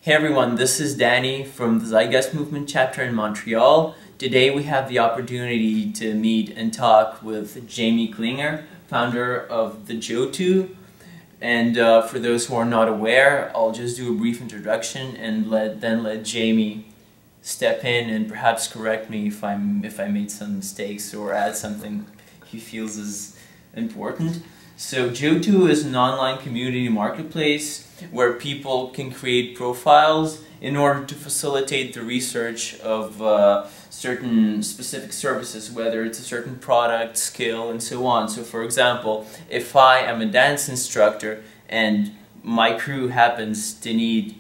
Hey everyone, this is Danny from the Zeitgeist Movement chapter in Montreal. Today we have the opportunity to meet and talk with Jamie Klinger, founder of the JOATU. And for those who are not aware, I'll just do a brief introduction and then let Jamie step in and perhaps correct me if I made some mistakes or add something he feels is important. So JOATU is an online community marketplace where people can create profiles in order to facilitate the research of certain specific services, whether it's a certain product, skill, and so on. So for example, if I am a dance instructor and my crew happens to need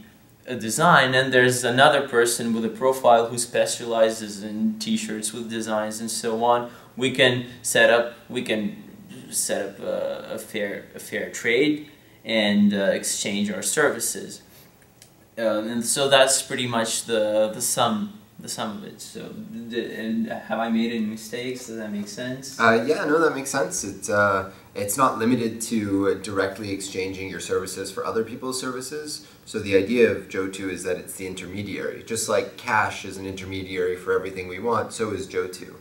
a design, and there's another person with a profile who specializes in t-shirts with designs and so on, we can set up a fair trade and exchange our services, and so that's pretty much the sum of it. So, and have I made any mistakes? Does that make sense? Yeah, no, that makes sense. It's not limited to directly exchanging your services for other people's services. So the idea of JOATU is that it's the intermediary. Just like cash is an intermediary for everything we want, so is JOATU.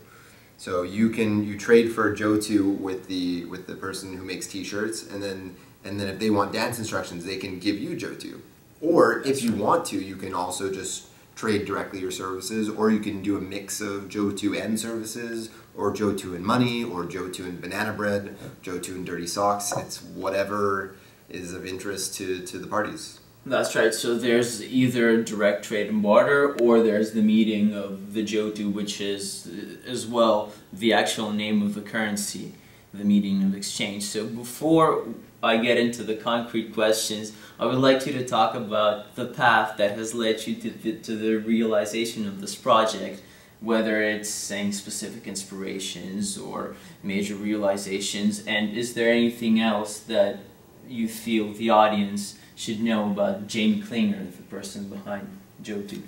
So you trade for JOATU with the person who makes t-shirts, and then if they want dance instructions, they can give you JOATU. Or if you want to, you can also just trade directly your services, or you can do a mix of JOATU and services, or JOATU and money, or JOATU and banana bread, JOATU and dirty socks. It's whatever is of interest to the parties. That's right. So there's either direct trade and barter, or there's the meeting of the JOATU, which is as well the actual name of the currency, the meeting of exchange. So before I get into the concrete questions, I would like you to talk about the path that has led you to the realization of this project, whether it's saying specific inspirations or major realizations, and is there anything else that you feel the audience should know about Jamie Klinger, the person behind JOATU?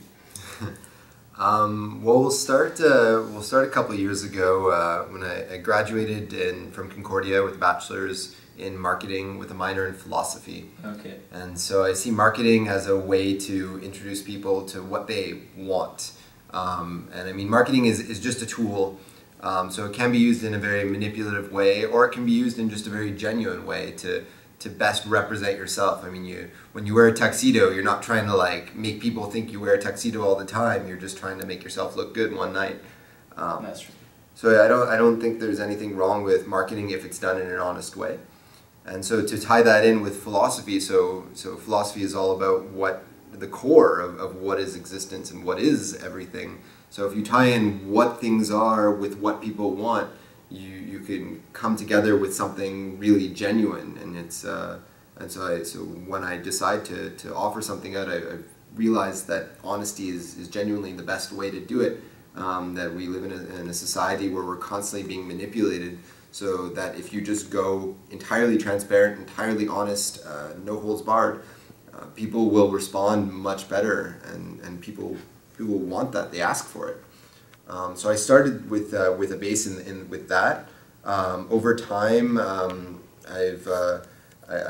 Well, we'll start a couple of years ago when I graduated from Concordia with a bachelor's in marketing with a minor in philosophy. Okay. And so I see marketing as a way to introduce people to what they want. And I mean, marketing is just a tool. So it can be used in a very manipulative way, or it can be used in just a very genuine way to best represent yourself. I mean, when you wear a tuxedo, you're not trying to like make people think you wear a tuxedo all the time. You're just trying to make yourself look good one night. That's true. So I don't think there's anything wrong with marketing if it's done in an honest way. And so to tie that in with philosophy, so philosophy is all about what the core of what is existence and what is everything. So if you tie in what things are with what people want, you can come together with something really genuine. And so when I decide to offer something out, I realized that honesty is genuinely the best way to do it. That we live in a society where we're constantly being manipulated, so that if you just go entirely transparent, entirely honest, no holds barred, people will respond much better, and people want that. They ask for it. So I started with a base with that. Over time, I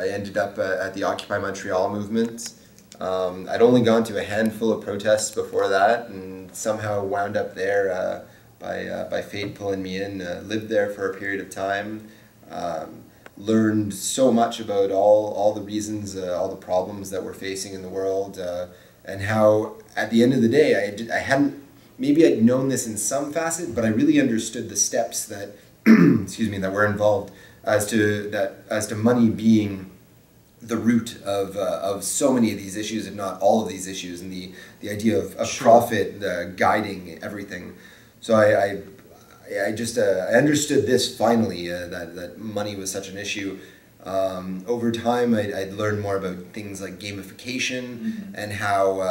ended up at the Occupy Montreal movement. I'd only gone to a handful of protests before that, and somehow wound up there by fate pulling me in. Lived there for a period of time. Learned so much about all the reasons, all the problems that we're facing in the world, and how at the end of the day, I hadn't. Maybe I'd known this in some facet, but I really understood the steps that, excuse me, that were involved as to money being the root of so many of these issues, if not all of these issues, and the idea of Sure. profit guiding everything. So I understood this finally, that money was such an issue. Over time, I'd learned more about things like gamification, and how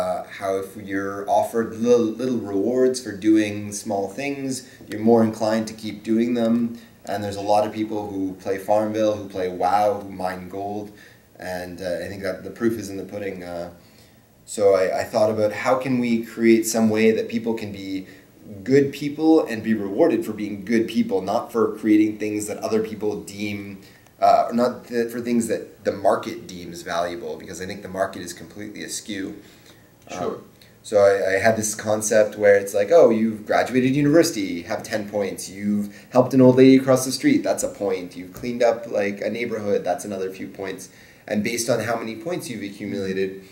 if you're offered little rewards for doing small things, you're more inclined to keep doing them. And there's a lot of people who play Farmville, who play WoW, who mine gold, and I think that the proof is in the pudding. So I thought about how can we create some way that people can be good people and be rewarded for being good people, not for creating things that other people deem for things that the market deems valuable, because I think the market is completely askew. Sure. So I had this concept where it's like, oh, you've graduated university, have 10 points. You've helped an old lady across the street, that's a point. You've cleaned up like a neighborhood, that's another few points. And based on how many points you've accumulated,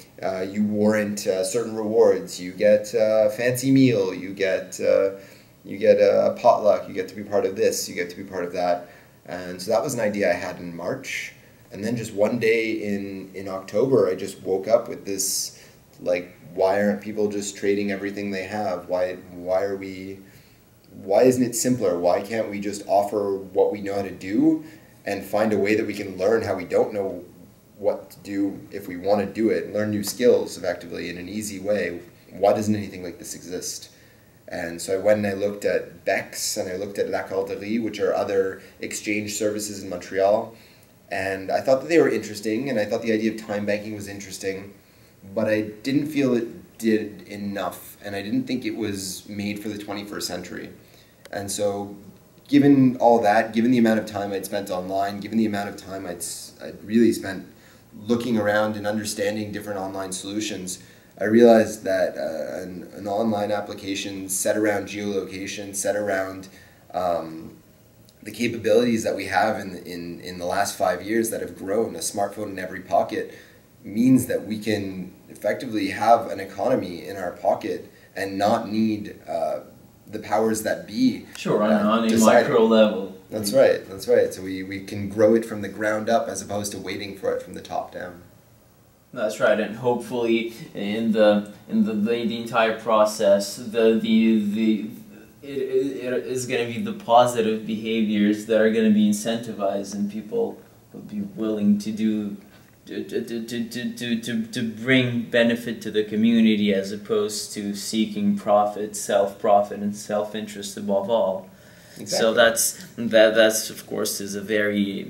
you warrant certain rewards. You get a fancy meal, you get a potluck, you get to be part of this, you get to be part of that. And so that was an idea I had in March. And then just one day in October, I just woke up with this, like, why aren't people just trading everything they have? Why isn't it simpler? Why can't we just offer what we know how to do and find a way that we can learn how we don't know what to do if we want to do it, learn new skills effectively in an easy way? Why doesn't anything like this exist? And so I went and I looked at BEX and I looked at local.It, which are other exchange services in Montreal. And I thought that they were interesting, and I thought the idea of time banking was interesting, but I didn't feel it did enough, and I didn't think it was made for the 21st century. And so given all that, given the amount of time I'd spent online, given the amount of time I'd really spent looking around and understanding different online solutions, I realized that an online application set around geolocation, set around the capabilities that we have in the last 5 years that have grown, a smartphone in every pocket, means that we can effectively have an economy in our pocket and not need the powers that be. Sure, on a micro level. That's right, that's right. So we can grow it from the ground up as opposed to waiting for it from the top down. That's right, and hopefully in the entire process, it is going to be the positive behaviors that are going to be incentivized, and people will be willing to do to bring benefit to the community as opposed to seeking profit, self-profit, and self-interest above all. Exactly. So that's of course is a very.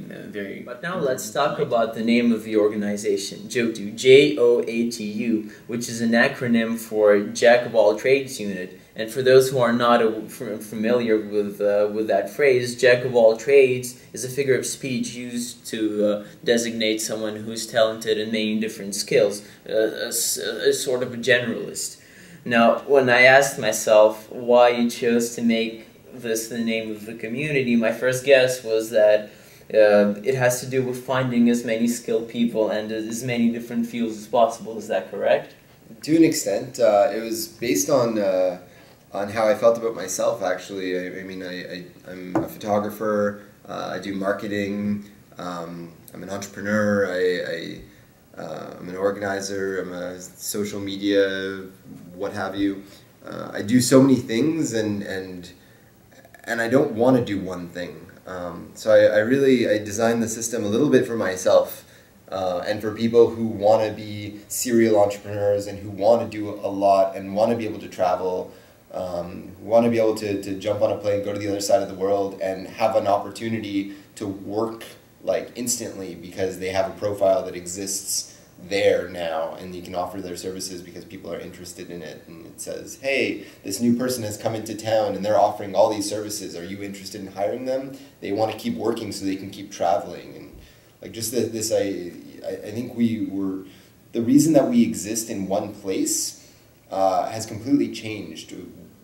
But now let's talk about the name of the organization, JOATU, JOATU, which is an acronym for Jack of All Trades Unit. And for those who are not familiar with that phrase, Jack of all trades is a figure of speech used to designate someone who's talented in many different skills, a sort of a generalist. Now, when I asked myself why you chose to make this the name of the community, my first guess was that it has to do with finding as many skilled people and as many different fields as possible. Is that correct? To an extent, it was based on how I felt about myself, actually. I mean, I'm a photographer, I do marketing, I'm an entrepreneur, I'm an organizer, I'm a social media, what have you. I do so many things, and I don't want to do one thing. So I designed the system a little bit for myself, and for people who want to be serial entrepreneurs and who want to do a lot and want to be able to travel, want to be able to jump on a plane, go to the other side of the world, and have an opportunity to work like instantly because they have a profile that exists there now, and you can offer their services because people are interested in it. And it says, hey, this new person has come into town and they're offering all these services. Are you interested in hiring them? They want to keep working so they can keep traveling. And like just this, I think the reason that we exist in one place has completely changed.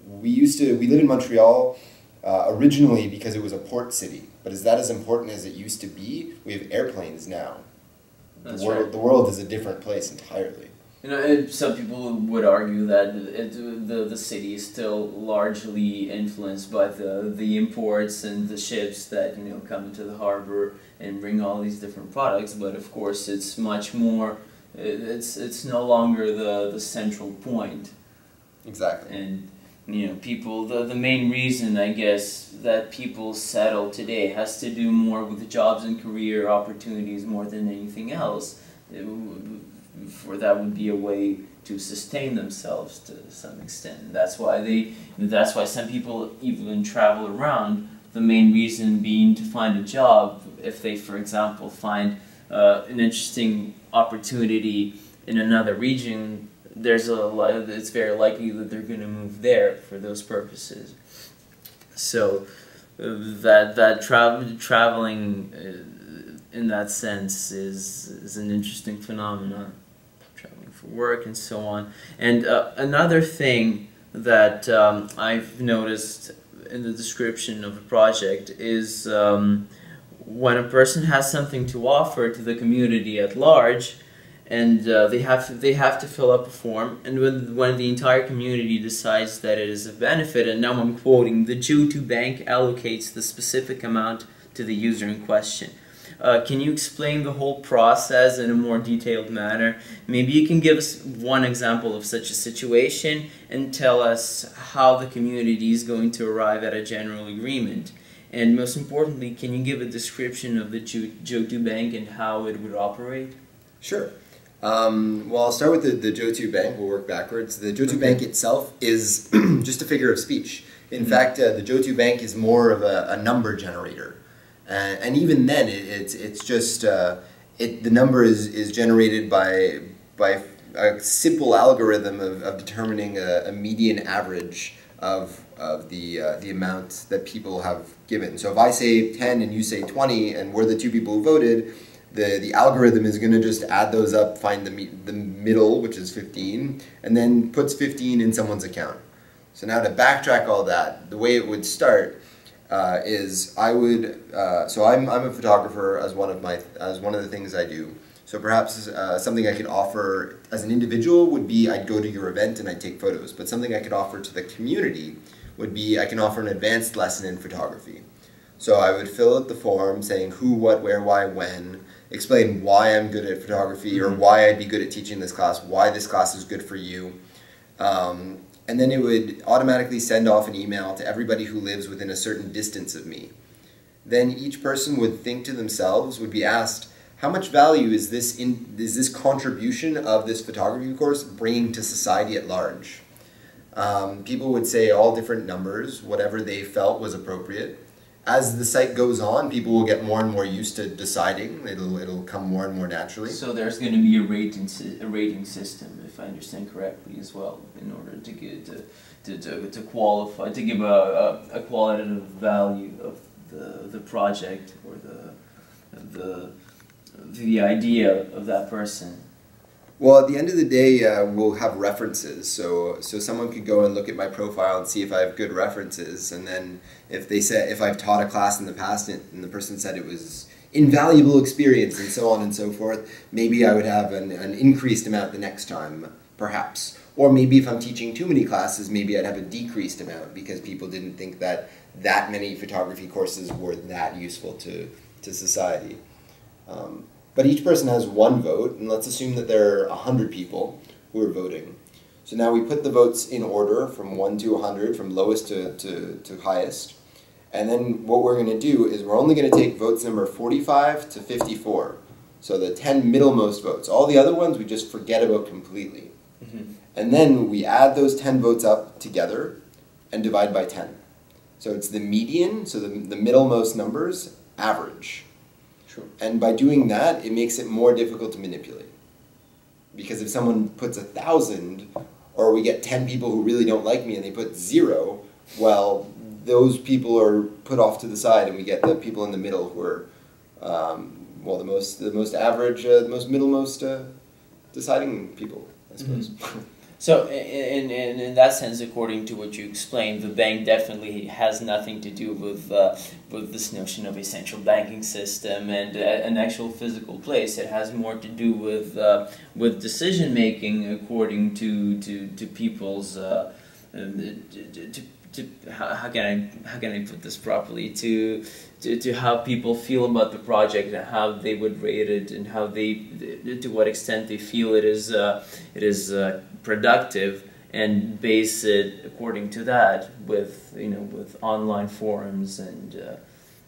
We live in Montreal originally because it was a port city, but is that as important as it used to be? We have airplanes now. The world is a different place entirely. You know, some people would argue that the city is still largely influenced by the imports and the ships that come into the harbor and bring all these different products. But of course, it's much more. It's no longer the central point. Exactly. And people. The main reason, I guess, that people settle today has to do more with jobs and career opportunities more than anything else. For that would be a way to sustain themselves to some extent. That's why some people even travel around. The main reason being to find a job. If they, for example, find an interesting opportunity in another region, it's very likely that they're going to move there for those purposes. So traveling in that sense is an interesting phenomenon. Traveling work and so on. And another thing that I've noticed in the description of a project is when a person has something to offer to the community at large, and they have to fill up a form, and when the entire community decides that it is of benefit, and now I'm quoting, the JOATU Bank allocates the specific amount to the user in question. Can you explain the whole process in a more detailed manner? Maybe you can give us one example of such a situation and tell us how the community is going to arrive at a general agreement. And most importantly, can you give a description of the JOATU Bank and how it would operate? Sure. Well, I'll start with the JOATU Bank. We'll work backwards. The JOATU Bank itself is just a figure of speech. In fact, the JOATU Bank is more of a number generator. And even then, it's just the number is generated by a simple algorithm of determining a median average of the amount that people have given. So if I say 10 and you say 20, and we're the two people who voted, the algorithm is going to just add those up, find the middle, which is 15, and then puts 15 in someone's account. So now to backtrack all that, the way it would start is I would so I'm a photographer as one of the things I do. So perhaps something I could offer as an individual would be I'd go to your event and I'd take photos. But something I could offer to the community would be I can offer an advanced lesson in photography. So I would fill out the form saying who, what, where, why, when, explain why I'm good at photography or why I'd be good at teaching this class, why this class is good for you. And then it would automatically send off an email to everybody who lives within a certain distance of me. Then each person would think to themselves, would be asked, how much value is this contribution of this photography course bringing to society at large? People would say all different numbers, whatever they felt was appropriate. As the site goes on, people will get more and more used to deciding. It'll come more and more naturally. So there's going to be a rating system, if I understand correctly, as well, in order to get to qualify, to give a qualitative value of the project or the idea of that person. Well, at the end of the day, we'll have references. So someone could go and look at my profile and see if I have good references. And then if I've taught a class in the past and the person said it was invaluable experience and so on and so forth, maybe I would have an increased amount the next time, perhaps. Or maybe if I'm teaching too many classes, maybe I'd have a decreased amount because people didn't think that many photography courses were that useful to society. But each person has one vote, and let's assume that there are 100 people who are voting. So now we put the votes in order from 1 to 100, from lowest to highest. And then what we're going to do is we're only going to take votes number 45 to 54. So the 10 middlemost votes. All the other ones we just forget about completely. And then we add those 10 votes up together and divide by 10. So it's the median, so the middlemost numbers, average. And by doing that, it makes it more difficult to manipulate. Because if someone puts 1,000, or we get 10 people who really don't like me and they put 0, well, those people are put off to the side, and we get the people in the middle who are, well, the most average, the most middlemost deciding people, I suppose. So in that sense, according to what you explained, the bank definitely has nothing to do with this notion of a central banking system and an actual physical place. It has more to do with decision making according to people's how can I put this properly, to how people feel about the project and how they would rate it and how to what extent they feel it is productive, and base it according to that with online forums, and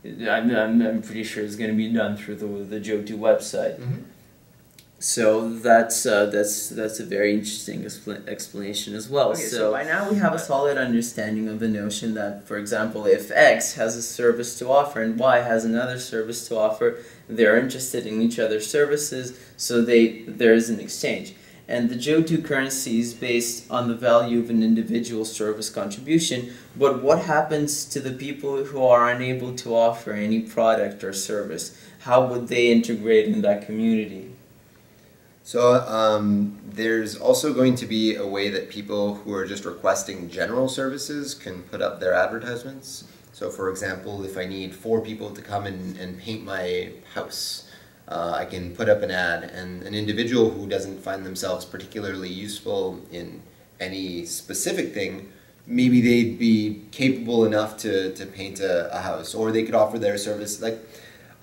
I'm pretty sure it's going to be done through the JOATU website. So that's a very interesting explanation as well. Okay, so by now we have a solid understanding of the notion that, for example, if X has a service to offer and Y has another service to offer, they're interested in each other's services, so there is an exchange. And the JOATU currency is based on the value of an individual service contribution, but what happens to the people who are unable to offer any product or service? How would they integrate in that community? So there's also going to be a way that people who are just requesting general services can put up their advertisements. So for example, if I need 4 people to come and paint my house, I can put up an ad, and an individual who doesn't find themselves particularly useful in any specific thing, maybe they'd be capable enough to paint a house, or they could offer their service. Like,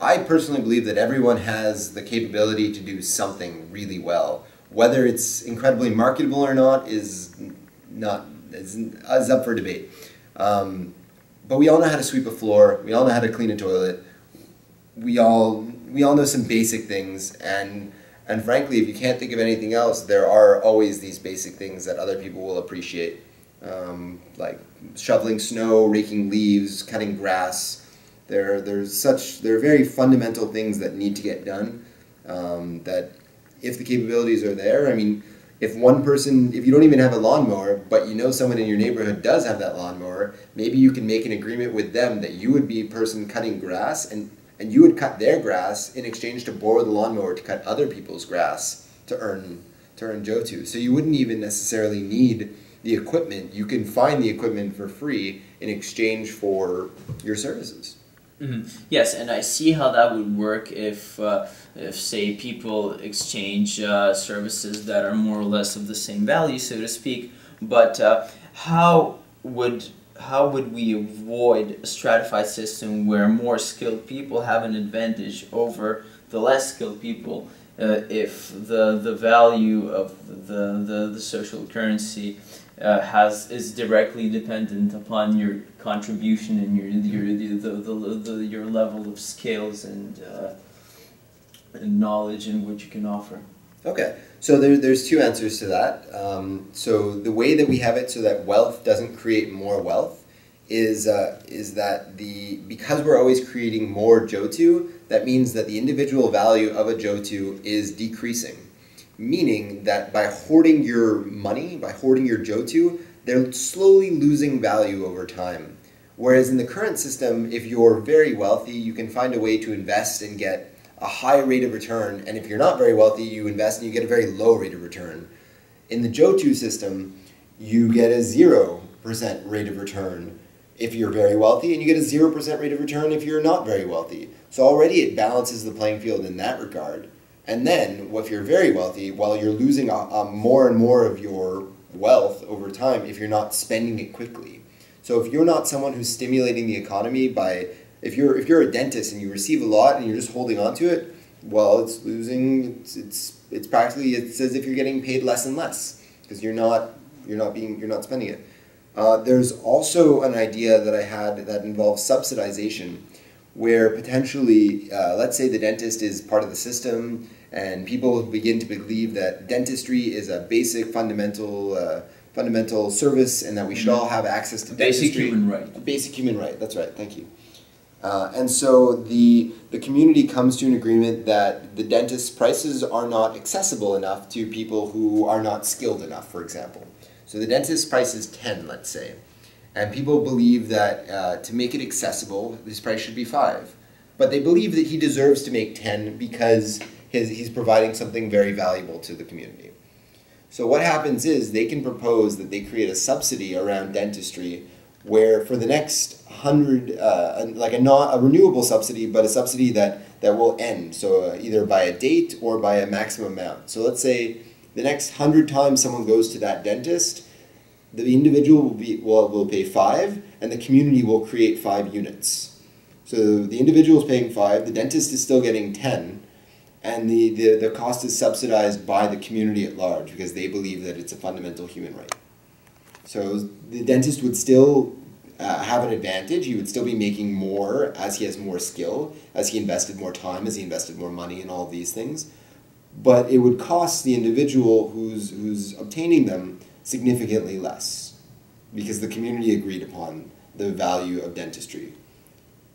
I personally believe that everyone has the capability to do something really well. Whether it's incredibly marketable or not is up for debate. But we all know how to sweep a floor. We all know how to clean a toilet. We all know some basic things, and frankly, if you can't think of anything else, there are always these basic things that other people will appreciate, like shoveling snow, raking leaves, cutting grass. There are very fundamental things that need to get done. That if the capabilities are there, I mean, if you don't even have a lawnmower, but you know someone in your neighborhood does have that lawnmower, maybe you can make an agreement with them that you would be a person cutting grass, and you would cut their grass in exchange to borrow the lawnmower to cut other people's grass to earn JOATU. So you wouldn't even necessarily need the equipment. You can find the equipment for free in exchange for your services. Mm-hmm. Yes, and I see how that would work if say people exchange services that are more or less of the same value, so to speak. But how would we avoid a stratified system where more skilled people have an advantage over the less skilled people if the value of the social currency is directly dependent upon your contribution and your level of skills and knowledge and what you can offer? Okay, so there's 2 answers to that. So the way that we have it so that wealth doesn't create more wealth is that because we're always creating more JOATU, that means that the individual value of a JOATU is decreasing. Meaning that by hoarding your money, by hoarding your JOATU, they're slowly losing value over time. Whereas in the current system, if you're very wealthy, you can find a way to invest and get a high rate of return, and if you're not very wealthy, you invest and you get a very low rate of return. In the JOATU system, you get a 0% rate of return if you're very wealthy, and you get a 0% rate of return if you're not very wealthy. So already it balances the playing field in that regard. And then, if you're very wealthy, while you're losing more and more of your wealth over time if you're not spending it quickly. So if you're not someone who's stimulating the economy if you're a dentist and you receive a lot and you're just holding on to it, well, it's losing. It's practically, it's as if you're getting paid less and less because you're not spending it. There's also an idea that I had that involves subsidization, where potentially, let's say the dentist is part of the system, and people begin to believe that dentistry is a basic fundamental service, and that we should all have access to dentistry. Basic human right. A basic human right, that's right, thank you. And so the community comes to an agreement that the dentist's prices are not accessible enough to people who are not skilled enough, for example. So the dentist's price is 10, let's say. And people believe that to make it accessible, his price should be 5. But they believe that he deserves to make 10 because he's providing something very valuable to the community. So what happens is they can propose that they create a subsidy around dentistry where for the next 100, like a renewable subsidy, but a subsidy that will end. So either by a date or by a maximum amount. So let's say the next 100 times someone goes to that dentist, the individual will pay 5, and the community will create 5 units. So the individual is paying 5, the dentist is still getting 10, and the cost is subsidized by the community at large because they believe that it's a fundamental human right. So the dentist would still have an advantage. He would still be making more as he has more skill, as he invested more time, as he invested more money in all these things. But it would cost the individual who's obtaining them significantly less because the community agreed upon the value of dentistry.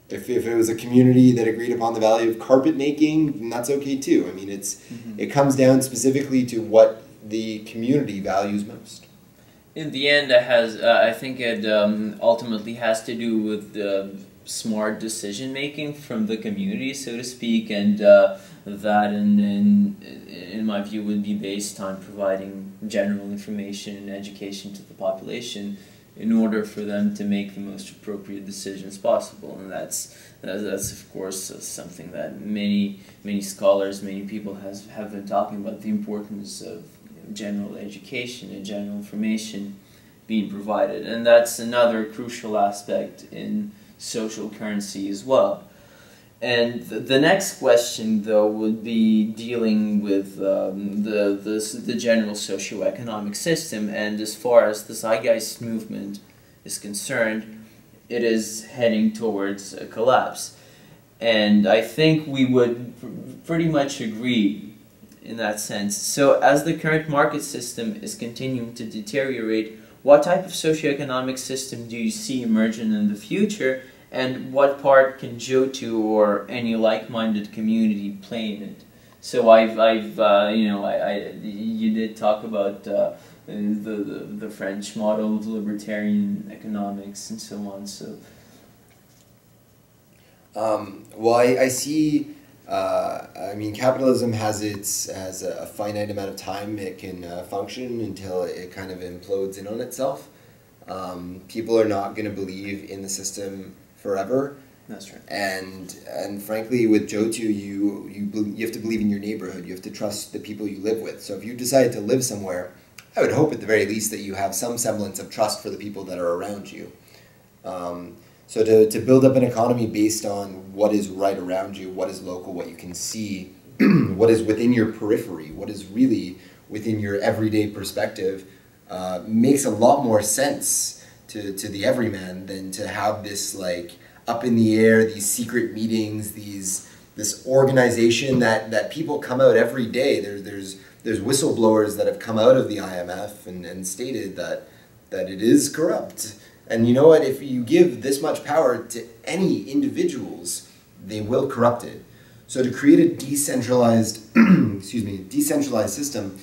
If it was a community that agreed upon the value of carpet making, then that's okay too. I mean, it comes down specifically to what the community values most. In the end, I think it ultimately has to do with smart decision making from the community, so to speak, and that in my view would be based on providing general information and education to the population in order for them to make the most appropriate decisions possible. And that's of course something that many scholars, many people have been talking about, the importance of general education and general information being provided. And that's another crucial aspect in social currency as well. And the next question, though, would be dealing with the general socioeconomic system. And as far as the Zeitgeist movement is concerned, it is heading towards a collapse. And I think we would pretty much agree in that sense. So as the current market system is continuing to deteriorate, what type of socioeconomic system do you see emerging in the future? And what part can JOATU or any like-minded community play in it? So you did talk about the French model of libertarian economics and so on. So, well, I see. I mean, capitalism has a finite amount of time it can function until it kind of implodes in on itself. People are not going to believe in the system forever. That's right. And frankly, with JOATU, you have to believe in your neighborhood. You have to trust the people you live with. So if you decide to live somewhere, I would hope at the very least that you have some semblance of trust for the people that are around you. So to build up an economy based on what is right around you, what is local, what you can see, what is within your periphery, what is really within your everyday perspective, makes a lot more sense to the everyman than to have this like up in the air, these secret meetings, this organization that people come out every day. There's whistleblowers that have come out of the IMF and stated that it is corrupt. And you know what? If you give this much power to any individuals, they will corrupt it. So to create a decentralized, decentralized system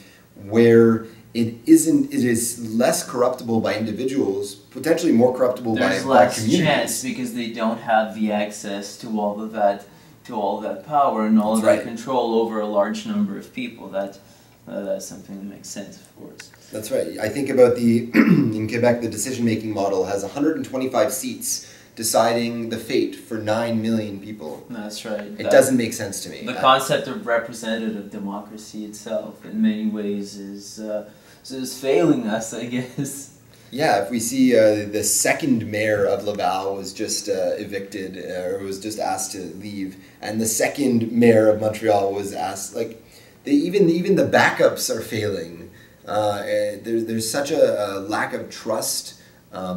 where it is less corruptible by individuals, potentially more corruptible by communities. There's less chance because they don't have the access to all of that power and all of that control over a large number of people. That's something that makes sense, of course. That's right. I think about in Quebec, the decision-making model has 125 seats deciding the fate for 9 million people. That's right. It doesn't make sense to me. The concept of representative democracy itself, in many ways, is failing us, I guess. Yeah, if we see the second mayor of Laval was just evicted, or was just asked to leave, and the second mayor of Montreal was asked, like, even the backups are failing. There's such a lack of trust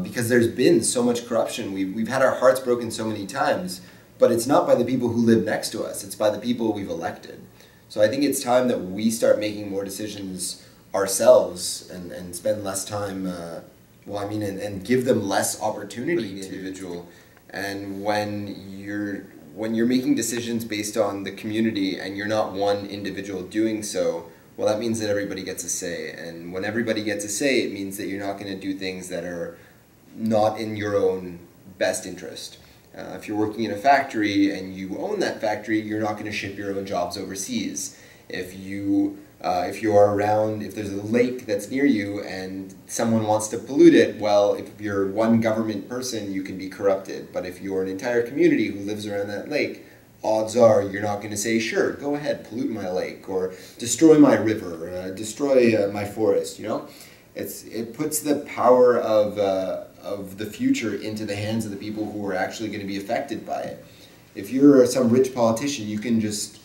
because there's been so much corruption. We've had our hearts broken so many times, but it's not by the people who live next to us. It's by the people we've elected. So I think it's time that we start making more decisions ourselves and spend less time, and give them less opportunity to the individual. And when you're making decisions based on the community and you're not one individual doing so, well, that means that everybody gets a say. And when everybody gets a say, it means that you're not going to do things that are not in your own best interest. If you're working in a factory and you own that factory, you're not going to ship your own jobs overseas. If there's a lake that's near you and someone wants to pollute it, well, if you're one government person, you can be corrupted. But if you're an entire community who lives around that lake, odds are you're not going to say, sure, go ahead, pollute my lake, or destroy my river, destroy my forest, you know? It puts the power of the future into the hands of the people who are actually going to be affected by it. If you're some rich politician, you can just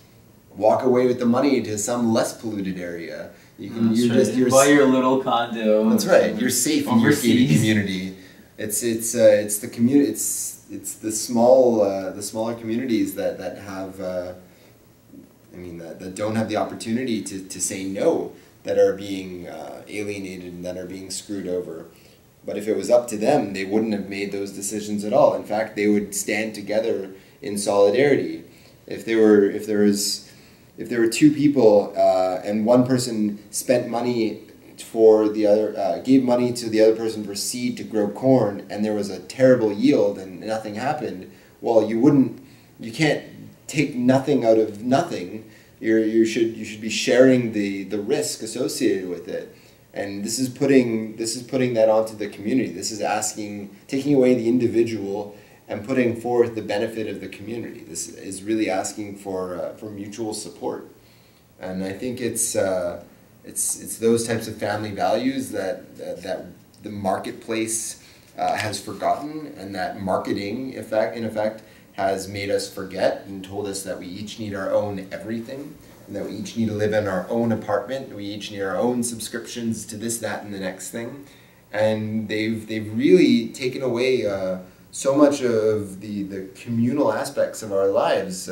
walk away with the money to some less polluted area. You buy your little condo. That's right. You're safe in your gated community. It's the community. It's the smaller communities that have that don't have the opportunity to say no, that are being alienated and that are being screwed over. But if it was up to them, they wouldn't have made those decisions at all. In fact, they would stand together in solidarity. If there were two people and one person spent money for the other, gave money to the other person for seed to grow corn, and there was a terrible yield and nothing happened, well, you can't take nothing out of nothing. You should be sharing the risk associated with it. And this is putting that onto the community. This is taking away the individual and putting forth the benefit of the community. This is really asking for mutual support. And I think it's those types of family values that the marketplace has forgotten, and that marketing in effect has made us forget and told us that we each need our own everything, and that we each need to live in our own apartment. We each need our own subscriptions to this, that, and the next thing. And they've really taken away so much of the communal aspects of our lives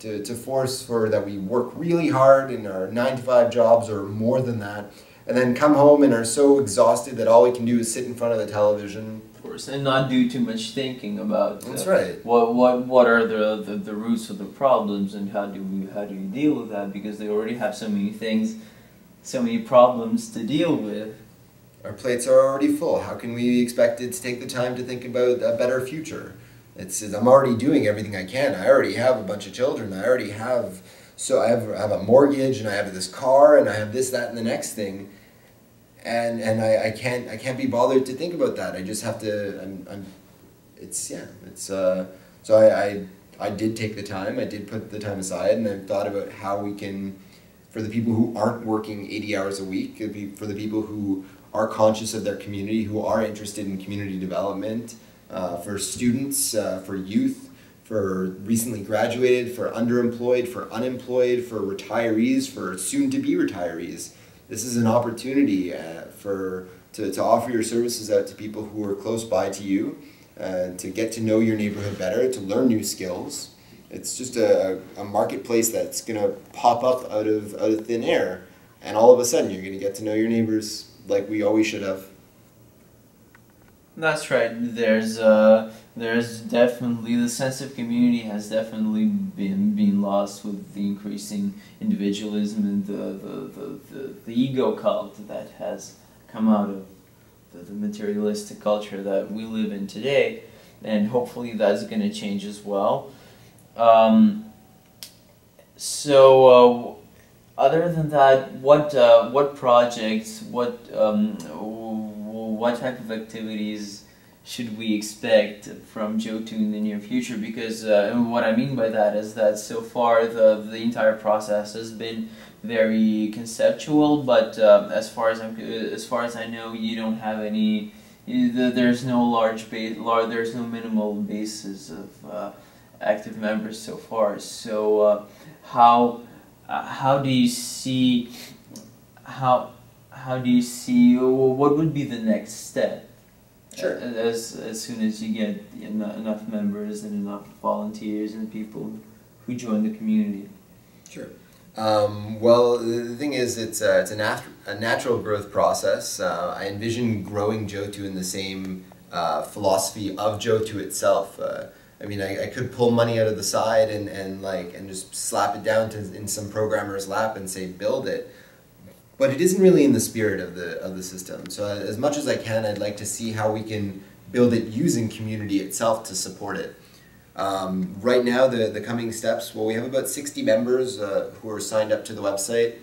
to force for that we work really hard in our 9-to-5 jobs or more than that, and then come home and are so exhausted that all we can do is sit in front of the television. Of course, and not do too much thinking about That's right. What are the roots of the problems, and how do you deal with that, because they already have so many things, so many problems to deal with. Our plates are already full. How can we expect it to take the time to think about a better future? I'm already doing everything I can. I already have a bunch of children. I already have, I have a mortgage, and I have this car, and I have this, that, and the next thing, and I can't be bothered to think about that. I just have to. So I did take the time. I did put the time aside, and I've thought about how we can, for the people who aren't working 80 hours a week, for the people who are conscious of their community, who are interested in community development, for students, for youth, for recently graduated, for underemployed, for unemployed, for retirees, for soon-to-be retirees. This is an opportunity to offer your services out to people who are close by to you, to get to know your neighborhood better, to learn new skills. It's just a marketplace that's going to pop up out of thin air, and all of a sudden you're going to get to know your neighbors like we always should have. That's right. There's definitely, the sense of community has definitely been lost with the increasing individualism and the ego cult that has come out of the materialistic culture that we live in today, and hopefully that's going to change as well. Other than that, what projects, what type of activities should we expect from JOATU in the near future? Because what I mean by that is that so far the entire process has been very conceptual, but as far as I know, you don't have any. There's no there's no minimal basis of active members so far. So how do you see what would be the next step? Sure. As soon as you get enough members and enough volunteers and people who join the community. Sure. Well, the thing is, it's a natural growth process. I envision growing JOATU in the same philosophy of JOATU itself. I mean, I could pull money out of the side and just slap it down in some programmer's lap and say build it, but it isn't really in the spirit of the system. So as much as I can, I'd like to see how we can build it using community itself to support it. Right now, the coming steps, well, we have about 60 members who are signed up to the website,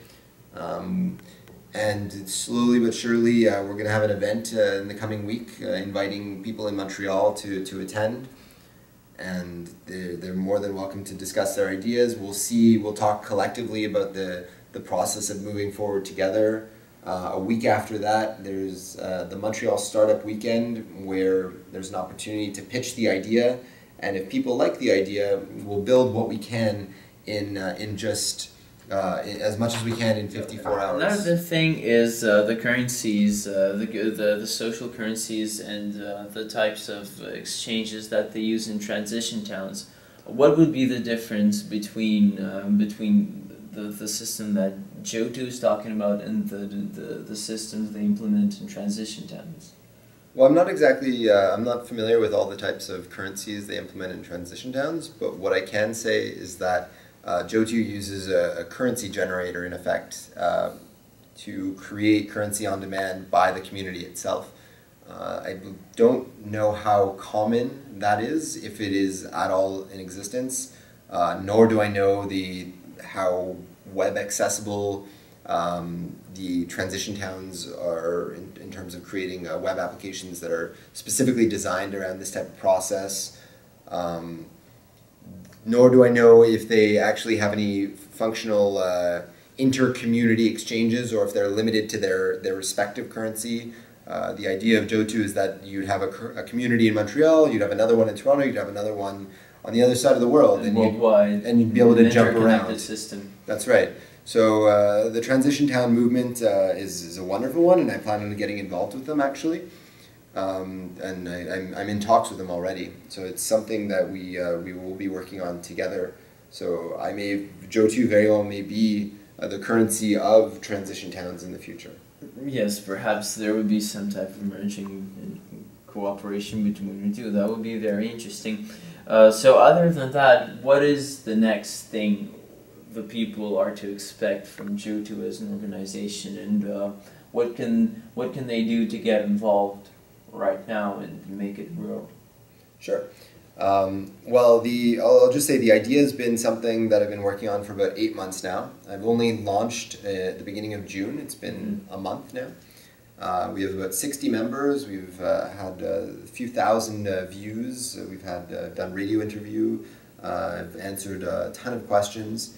and slowly but surely we're going to have an event in the coming week inviting people in Montreal to attend, and they're more than welcome to discuss their ideas. We'll talk collectively about the process of moving forward together. A week after that, there's the Montreal Startup Weekend, where there's an opportunity to pitch the idea. And if people like the idea, we'll build what we can in as much as we can in 54 hours. Another thing is the currencies, the social currencies, and the types of exchanges that they use in transition towns. What would be the difference between the system that JOATU is talking about and the systems they implement in transition towns? Well, I'm not familiar with all the types of currencies they implement in transition towns, but what I can say is that JOATU uses a currency generator, in effect, to create currency on demand by the community itself. I don't know how common that is, if it is at all in existence, nor do I know how web accessible the transition towns are in terms of creating web applications that are specifically designed around this type of process. Nor do I know if they actually have any functional inter-community exchanges, or if they're limited to their respective currency. The idea of JOATU is that you'd have a community in Montreal, you'd have another one in Toronto, you'd have another one on the other side of the world, and worldwide, and you'd be able to jump around. System. That's right. So the Transition Town movement is a wonderful one, and I plan on getting involved with them actually. And I'm in talks with them already. So it's something that we will be working on together. So JOATU very well may be the currency of transition towns in the future. Yes, perhaps there would be some type of merging cooperation between the two. That would be very interesting. So other than that, what is the next thing the people are to expect from JOATU as an organization, and what can they do to get involved right now and make it grow? Sure. Well, I'll just say the idea has been something that I've been working on for about 8 months now. I've only launched at the beginning of June. It's been a month now. We have about 60 members. We've had a few thousand views. We've done radio interview. I've answered a ton of questions.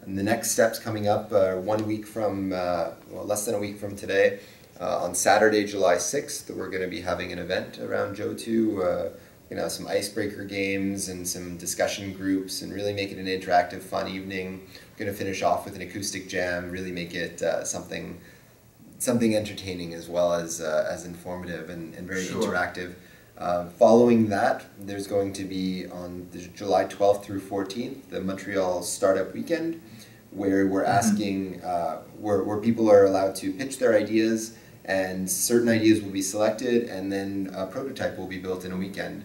And the next steps coming up 1 week from, less than a week from today, on Saturday, July 6th, we're going to be having an event around JOATU. Some icebreaker games and some discussion groups, and really make it an interactive, fun evening. We're going to finish off with an acoustic jam, really make it something entertaining as well as informative and very interactive. Following that, there's going to be on July 12th through 14th, the Montreal Startup Weekend, where we're asking, where people are allowed to pitch their ideas, and certain ideas will be selected, and then a prototype will be built in a weekend.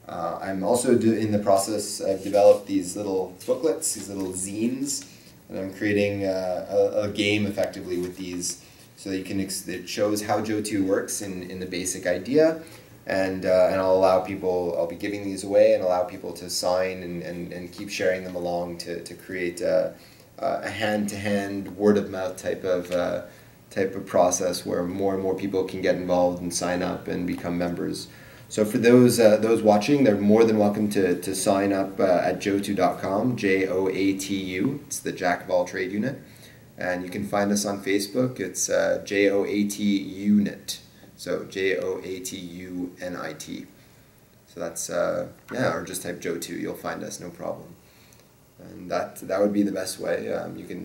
I'm also in the process. I've developed these little booklets, these little zines, and I'm creating a game effectively with these, so that it shows how JOATU works in the basic idea, and I'll be giving these away and allow people to sign and keep sharing them along to create a hand-to-hand, word-of-mouth type of process where more and more people can get involved and sign up and become members. So for those watching, they're more than welcome to sign up at joatu.com, JOATU. It's the Jack of All Trade unit. And you can find us on Facebook. It's JOAT Unit. So JOATUNIT. So that's, or just type JOATU, you'll find us, no problem. And that would be the best way.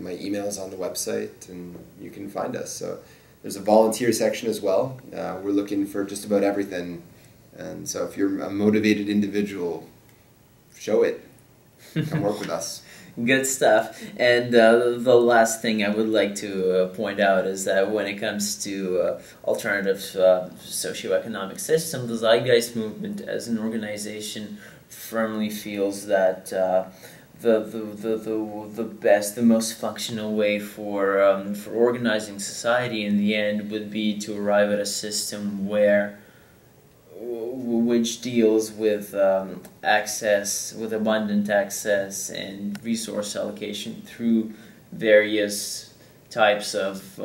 My email's on the website, and you can find us. So there's a volunteer section as well. We're looking for just about everything. And so if you're a motivated individual, show it. Come work with us. Good stuff. And the last thing I would like to point out is that when it comes to alternative socioeconomic system, the Zeitgeist Movement as an organization firmly feels that the best, the most functional way for organizing society in the end would be to arrive at a system which deals with access, with abundant access and resource allocation through various types of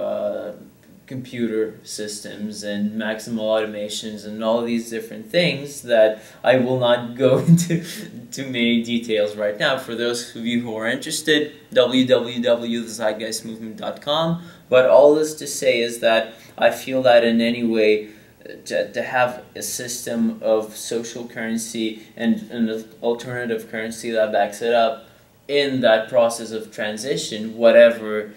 computer systems and maximal automations and all these different things that I will not go into too many details right now. For those of you who are interested, www.thezeitgeistmovement.com. But all this to say is that I feel that in any way to have a system of social currency and an alternative currency that backs it up in that process of transition, whatever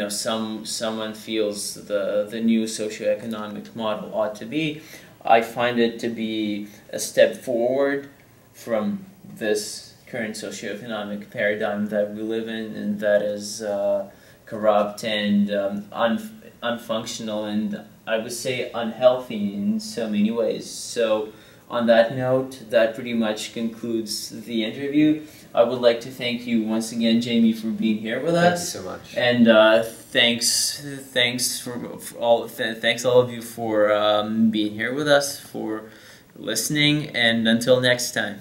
someone feels the new socioeconomic model ought to be, I find it to be a step forward from this current socioeconomic paradigm that we live in, and that is corrupt and unfunctional and I would say unhealthy in so many ways. So on that note, that pretty much concludes the interview. I would like to thank you once again, Jamie, for being here with us. Thank you so much. And thanks all of you for being here with us, for listening, and until next time.